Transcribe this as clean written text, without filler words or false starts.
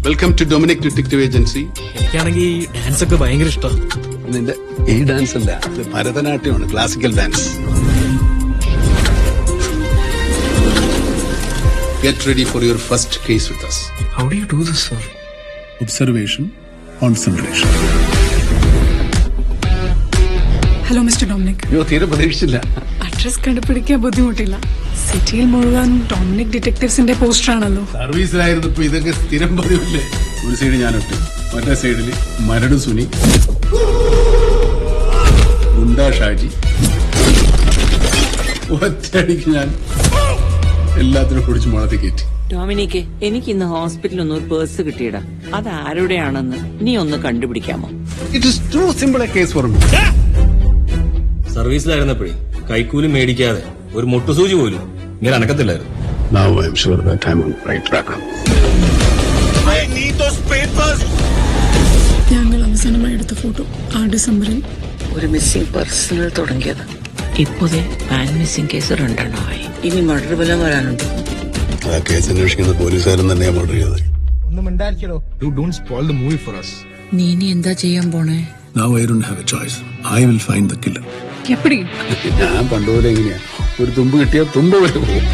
Welcome to Dominic detective agency. എനിക്കാണെങ്കിൽ dance ഒക്കെ ഭയങ്കര ഇഷ്ടം. നിന്റെ ഈ ഡാൻസ് അല്ല, അത് ഭരതനാട്യമാണ്, classical dance. Get ready for your first case with us. How do you do this, sir? Observation, concentration. Hello mister Dominic. അയ്യോ, തീരെ പ്രതീക്ഷിച്ചില്ല. അഡ്രസ് കണ്ടുപിടിക്കാൻ ബുദ്ധിമുട്ടില്ല. സിറ്റിയിൽ മുഴുവൻ ഡൊമിനിക് ഡിറ്റക്ടീവ്സിന്റെ പോസ്റ്റർ ആണല്ലോ. സർവീസിലായിരുന്നപ്പോ ഇതൊക്കെ സ്ഥിരം പതിവില്ലേ? ഒരു സൈഡ് ഞാനൊട്ട്, മറ്റേ സൈഡില് മരട് സുനി, ഗുണ്ടാ ഷാജി. ഒറ്റയടിക്ക് ഞാൻ എല്ലാത്തിനും പിടിച്ച് മുളത്തി കയറ്റി. ഡൊമിനിക്ക്, എനിക്ക് ഇന്ന് ഹോസ്പിറ്റലിൽ ഒന്ന് ഒരു പേഴ്സ് കിട്ടിയടാ. അത് ആരുടെയാണെന്ന് നീ ഒന്ന് കണ്ടുപിടിക്കാമോ? It is too simple a case for me. സർവീസിലായിരുന്നപ്പോഴേ കൈക്കൂലി മേടിക്കാതെ ഒരു മുട്ടുസൂചി പോലും ഇങ്ങനെ അനക്കത്തില്ലായിരുന്നു. Now I am sure that I'm on the right track. ഞങ്ങൾ അവസാനമായി എടുത്ത ഫോട്ടോ ആ ഡിസംബറിൽ. ഒരു മിസ്സിംഗ് പേഴ്സണൽ തുടങ്ങിയത് ഇപ്പോ പാൻ മിസ്സിംഗ് കേസ് 2 എണ്ണമായി. ഇനി മർഡർ വല്ലതും വരാനുണ്ട്. ആ കേസ് അന്വേഷിക്കുന്ന പോലീസുകാരൻ തന്നെയാണ് മർഡർ ചെയ്തത്. You don't spoil the movie for us. നീ ഇനി എന്താ ചെയ്യാൻ പോണേ? Now I don't have a choice. I will find the killer. എപ്പടി? ഞാൻ പണ്ടുപോലെ എങ്ങനെയാ, ഒരു തുമ്പ് കിട്ടിയാൽ തുമ്പ് വരെ പോകും.